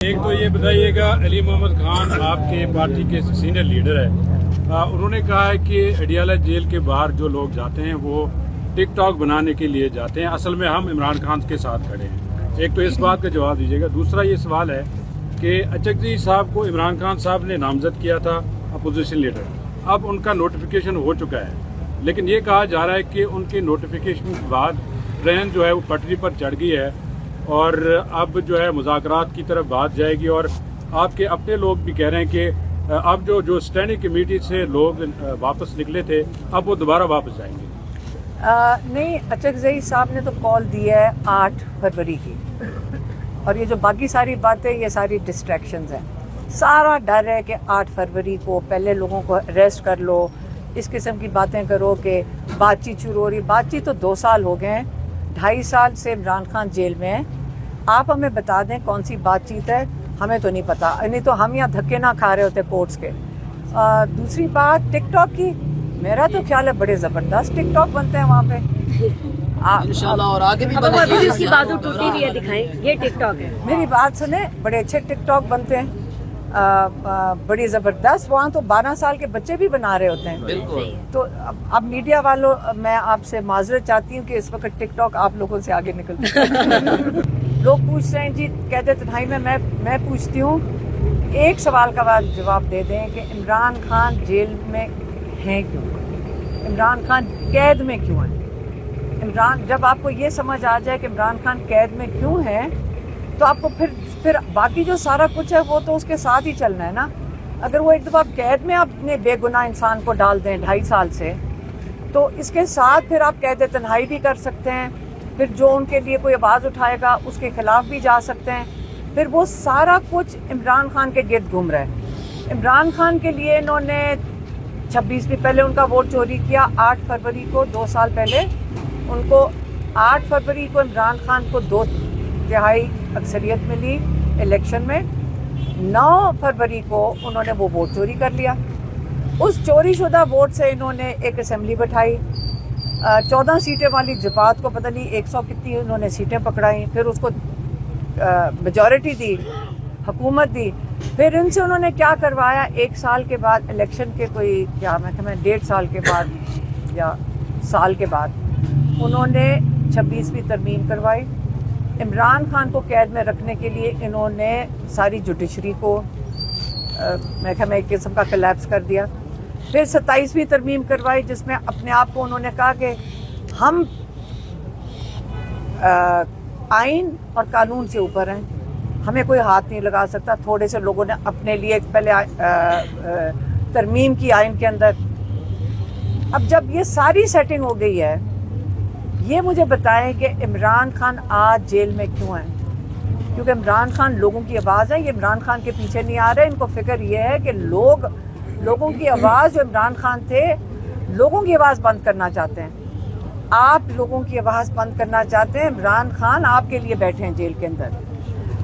ایک تو یہ بتائیے گا علی محمد خان آپ کے پارٹی کے سینئر لیڈر ہے، انہوں نے کہا ہے کہ اڈیالہ جیل کے باہر جو لوگ جاتے ہیں وہ ٹک ٹاک بنانے کے لیے جاتے ہیں، اصل میں ہم عمران خان کے ساتھ کھڑے ہیں۔ ایک تو اس بات کا جواب دیجیے گا۔ دوسرا یہ سوال ہے کہ اچکزئی صاحب کو عمران خان صاحب نے نامزد کیا تھا اپوزیشن لیڈر، اب ان کا نوٹیفیکیشن ہو چکا ہے، لیکن یہ کہا جا رہا ہے کہ ان کے نوٹیفیکیشن کے بعد ٹرین جو ہے وہ پٹری پر چڑھ گئی ہے اور اب جو ہے مذاکرات کی طرف بات جائے گی، اور آپ کے اپنے لوگ بھی کہہ رہے ہیں کہ اب جو اسٹینڈنگ کمیٹی سے لوگ واپس نکلے تھے اب وہ دوبارہ واپس جائیں گے۔ نہیں، اچکزئی صاحب نے تو کال دی ہے 8 فروری کی، اور یہ جو باقی ساری باتیں یہ ساری ڈسٹریکشنز ہیں۔ سارا ڈر ہے کہ 8 فروری کو پہلے لوگوں کو اریسٹ کر لو، اس قسم کی باتیں کرو کہ بات چیت شروع ہو رہی۔ بات چیت تو 2 سال ہو گئے ہیں، 2.5 سال سے عمران خان جیل میں ہیں۔ آپ ہمیں بتا دیں کون سی بات چیت ہے، ہمیں تو نہیں پتا، نہیں تو ہم یہاں دھکے نہ کھا رہے ہوتے کورٹس کے۔ دوسری بات ٹک ٹاک کی، میرا تو خیال ہے بڑے زبردست ٹک ٹاک بنتے ہیں وہاں پہ انشاءاللہ، اور آگے بھی اس کی باتوں ٹوٹی ہوئی ہے، دکھائیں یہ ٹک ٹاک ہے۔ میری بات سنیں، بڑے اچھے ٹک ٹاک بنتے ہیں، بڑی زبردست۔ وہاں تو 12 سال کے بچے بھی بنا رہے ہوتے ہیں۔ بالکل۔ تو اب میڈیا والوں، میں آپ سے معذرت چاہتی ہوں کہ اس وقت ٹک ٹاک آپ لوگوں سے آگے نکلتا ہے۔ لوگ پوچھ رہے ہیں جی، کہتے تنہائی میں پوچھتی ہوں، ایک سوال کا جواب دے دیں کہ عمران خان جیل میں ہیں کیوں، عمران خان قید میں کیوں ہیں؟ جب آپ کو یہ سمجھ آ جائے کہ عمران خان قید میں کیوں ہیں تو آپ کو پھر باقی جو سارا کچھ ہے وہ تو اس کے ساتھ ہی چلنا ہے نا۔ اگر وہ ایک دفعہ قید میں اپنے بے گناہ انسان کو ڈال دیں 2.5 سال سے، تو اس کے ساتھ پھر آپ قید تنہائی بھی کر سکتے ہیں، پھر جو ان کے لیے کوئی آواز اٹھائے گا اس کے خلاف بھی جا سکتے ہیں۔ پھر وہ سارا کچھ عمران خان کے گرد گھوم رہا ہے۔ عمران خان کے لیے انہوں نے 26 پہلے ان کا ووٹ چوری کیا 8 فروری کو، 2 سال پہلے ان کو 8 فروری کو عمران خان کو 2/3 اکثریت ملی الیکشن میں۔ 9 فروری کو انہوں نے وہ ووٹ چوری کر لیا۔ اس چوری شدہ ووٹ سے انہوں نے ایک اسمبلی بٹھائی، 14 سیٹیں والی جماعت کو پتہ نہیں 100 کتنی انہوں نے سیٹیں پکڑائیں، پھر اس کو میجورٹی دی، حکومت دی۔ پھر ان سے انہوں نے کیا کروایا، 1 سال کے بعد الیکشن کے کوئی کیا میں 1.5 سال کے بعد یا سال کے بعد انہوں نے 26ویں ترمیم کروائی۔ عمران خان کو قید میں رکھنے کے لیے انہوں نے ساری جوڈیشری کو میں ایک قسم کا کلیپس کر دیا۔ پھر 27ویں ترمیم کروائی جس میں اپنے آپ کو انہوں نے کہا کہ ہم آئین اور قانون سے اوپر ہیں، ہمیں کوئی ہاتھ نہیں لگا سکتا۔ تھوڑے سے لوگوں نے اپنے لیے پہلے ترمیم کی آئین کے اندر۔ اب جب یہ ساری سیٹنگ ہو گئی ہے، یہ مجھے بتائیں کہ عمران خان آج جیل میں کیوں ہیں؟ کیونکہ عمران خان لوگوں کی آواز ہے، یہ عمران خان کے پیچھے نہیں آ رہے۔ ان کو فکر یہ ہے کہ لوگوں کی آواز، جو عمران خان تھے، لوگوں کی آواز بند کرنا چاہتے ہیں۔ آپ لوگوں کی آواز بند کرنا چاہتے ہیں، عمران خان آپ کے لیے بیٹھے ہیں جیل کے اندر،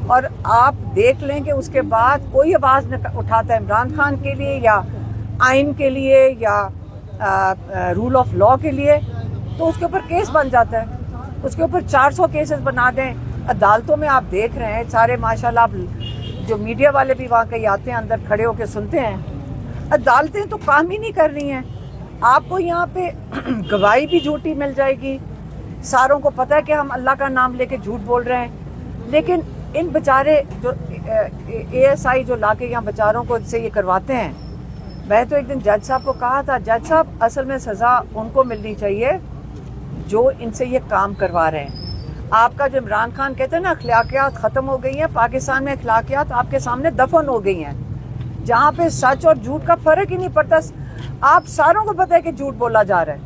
اور آپ دیکھ لیں کہ اس کے بعد کوئی آواز نہ اٹھاتا ہے عمران خان کے لیے یا آئین کے لیے یا رول آف لا کے لیے، تو اس کے اوپر کیس بن جاتا ہے۔ اس کے اوپر 400 کیسز بنا دیں۔ عدالتوں میں آپ دیکھ رہے ہیں سارے ماشاءاللہ، آپ جو میڈیا والے بھی وہاں کہیں آتے ہیں اندر کھڑے ہو کے سنتے ہیں، عدالتیں تو کام ہی نہیں کر رہی ہیں۔ آپ کو یہاں پہ گواہی بھی جھوٹی مل جائے گی، ساروں کو پتہ ہے کہ ہم اللہ کا نام لے کے جھوٹ بول رہے ہیں، لیکن ان بیچارے جو ASI جو لا کے یہاں بیچاروں کو سے یہ کرواتے ہیں، میں تو ایک دن جج صاحب کو کہا تھا، جج صاحب اصل میں سزا ان کو ملنی چاہیے جو ان سے یہ کام کروا رہے ہیں۔ آپ کا جو عمران خان کہتے ہیں نا اخلاقیات ختم ہو گئی ہیں، پاکستان میں اخلاقیات آپ کے سامنے دفن ہو گئی ہیں، جہاں پہ سچ اور جھوٹ کا فرق ہی نہیں پڑتا۔ آپ ساروں کو پتہ ہے کہ جھوٹ بولا جا رہا ہے،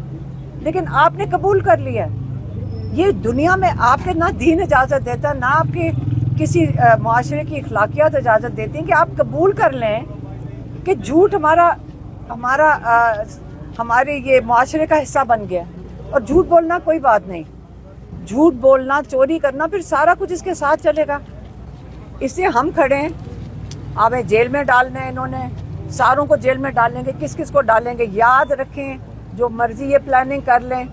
لیکن آپ نے قبول کر لیا ہے۔ یہ دنیا میں آپ کے نہ دین اجازت دیتا، نہ آپ کے کسی معاشرے کی اخلاقیات اجازت دیتی ہیں کہ آپ قبول کر لیں کہ جھوٹ ہمارے یہ معاشرے کا حصہ بن گیا۔ اور جھوٹ بولنا کوئی بات نہیں، جھوٹ بولنا، چوری کرنا، پھر سارا کچھ اس کے ساتھ چلے گا۔ اس لیے ہم کھڑے ہیں، ہمیں جیل میں ڈالنا ہے، انہوں نے ساروں کو جیل میں ڈالیں گے، کس کس کو ڈالیں گے یاد رکھیں، جو مرضی یہ پلاننگ کر لیں،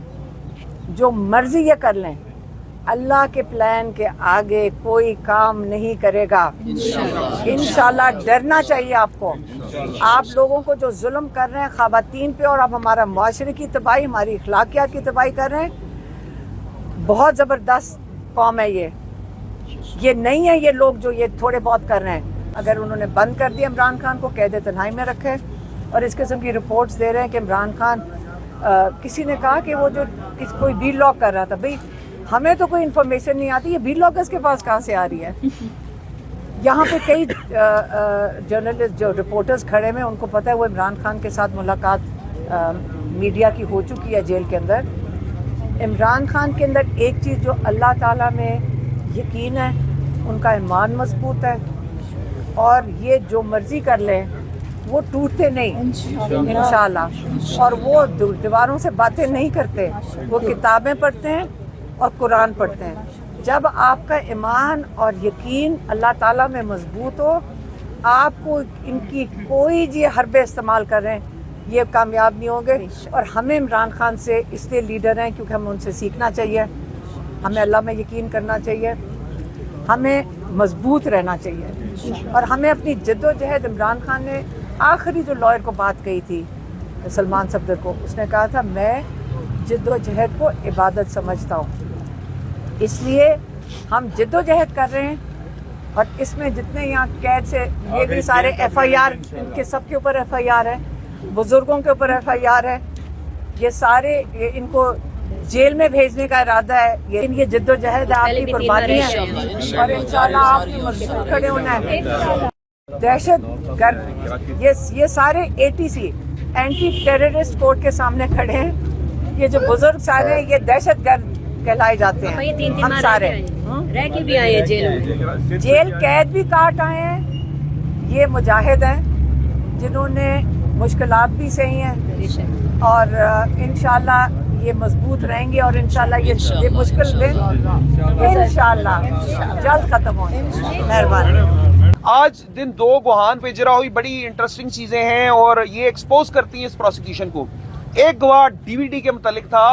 جو مرضی یہ کر لیں، اللہ کے پلان کے آگے کوئی کام نہیں کرے گا انشاءاللہ. ڈرنا چاہیے آپ کو. آپ لوگوں کو جو ظلم کر رہے ہیں خواتین پہ، اور آپ ہمارا معاشرے کی تباہی، ہماری اخلاقیات کی تباہی کر رہے ہیں. بہت زبردست قوم ہے یہ نہیں ہے یہ لوگ جو یہ تھوڑے بہت کر رہے ہیں. اگر انہوں نے بند کر دیا عمران خان کو، قید تنہائی میں رکھے، اور اس قسم کی رپورٹس دے رہے ہیں کہ عمران خان کسی نے کہا کہ وہ جو کوئی وی لاگ کر رہا تھا. بھئی ہمیں تو کوئی انفارمیشن نہیں آتی، یہ وی لاگرز کے پاس کہاں سے آ رہی ہے؟ یہاں پہ کئی جرنلسٹ جو رپورٹرز کھڑے ہوئے، ان کو پتہ ہے وہ عمران خان کے ساتھ ملاقات میڈیا کی ہو چکی ہے جیل کے اندر. عمران خان کے اندر ایک چیز جو اللہ تعالیٰ میں یقین ہے، ان کا ایمان مضبوط ہے، اور یہ جو مرضی کر لیں وہ ٹوٹتے نہیں انشاءاللہ. اور وہ دیواروں سے باتیں نہیں کرتے، وہ کتابیں پڑھتے ہیں اور قرآن پڑھتے ہیں. جب آپ کا ایمان اور یقین اللہ تعالیٰ میں مضبوط ہو، آپ کو ان کی کوئی حربے استعمال کر رہے ہیں یہ کامیاب نہیں ہوں گے. اور ہمیں عمران خان سے اس لیے لیڈر ہیں کیونکہ ہمیں ان سے سیکھنا چاہیے، ہمیں اللہ میں یقین کرنا چاہیے، ہمیں مضبوط رہنا چاہیے، اور ہمیں اپنی جد و جہد. عمران خان نے آخری جو لائر کو بات کہی تھی سلمان صفدر کو، اس نے کہا تھا میں جد و جہد کو عبادت سمجھتا ہوں. اس لیے ہم جد و جہد کر رہے ہیں، اور اس میں جتنے یہاں قید سے یہ بھی سارے ایف آئی آر، ان کے سب کے اوپر ایف آئی آر ہے، بزرگوں کے اوپر ایف آئی آر ہے. یہ سارے ان کو جیل میں بھیجنے کا ارادہ ہے. یہ جد و جہد ہے، آپ کی قربانی ہے، اور انشاءاللہ آپ کی مضبوط کھڑے ہونا ہے. دہشت گرد یہ سارے ATC اینٹی ٹیررسٹ کورٹ کے سامنے کھڑے ہیں. یہ جو بزرگ سارے ہیں یہ دہشت گرد کہلائے جاتے ہیں. ہم سارے رہ کے بھی آئے ہیں جیل میں، جیل قید بھی کاٹ آئے ہیں. یہ مجاہد ہیں جنہوں نے مشکلات بھی سہی ہیں، اور انشاءاللہ یہ مضبوط رہیں گے، اور انشاءاللہ یہ مشکل دن انشاءاللہ جلد ختم ہوں. مہربانی. آج دن 2 گواہان پہ اجرا ہوئی بڑی انٹرسٹنگ چیزیں ہیں، اور یہ ایکسپوز کرتی ہیں اس پروسیکیوشن کو. ایک گواہ DVD کے متعلق تھا،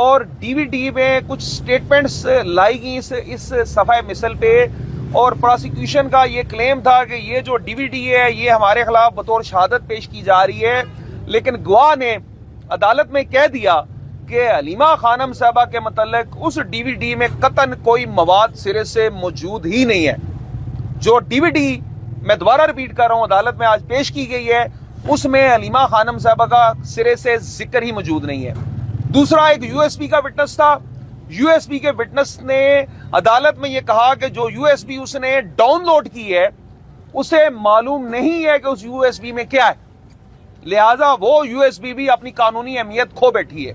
اور DVD میں کچھ سٹیٹمنٹس لائی گئی اس صفحہ مثل پہ، اور پروسیکیوشن کا یہ کلیم تھا کہ یہ جو DVD ہے یہ ہمارے خلاف بطور شہادت پیش کی جا رہی ہے. لیکن گواہ نے عدالت میں کہہ دیا کہ حلیمہ خانم صاحبہ کے متعلق اس DVD میں قطعاً کوئی مواد سرے سے موجود ہی نہیں ہے. جو DVD میں دوبارہ ریپیٹ کر رہا ہوں عدالت میں آج پیش کی گئی ہے، اس میں حلیمہ خانم صاحبہ کا سرے سے ذکر ہی موجود نہیں ہے. دوسرا ایک USB کا وٹنس تھا. USB کے وٹنس نے عدالت میں یہ کہا کہ جو USB اس نے ڈاؤن لوڈ کی ہے اسے معلوم نہیں ہے کہ اس USB میں کیا ہے، لہٰذا وہ USB بھی اپنی قانونی اہمیت کھو بیٹھی ہے.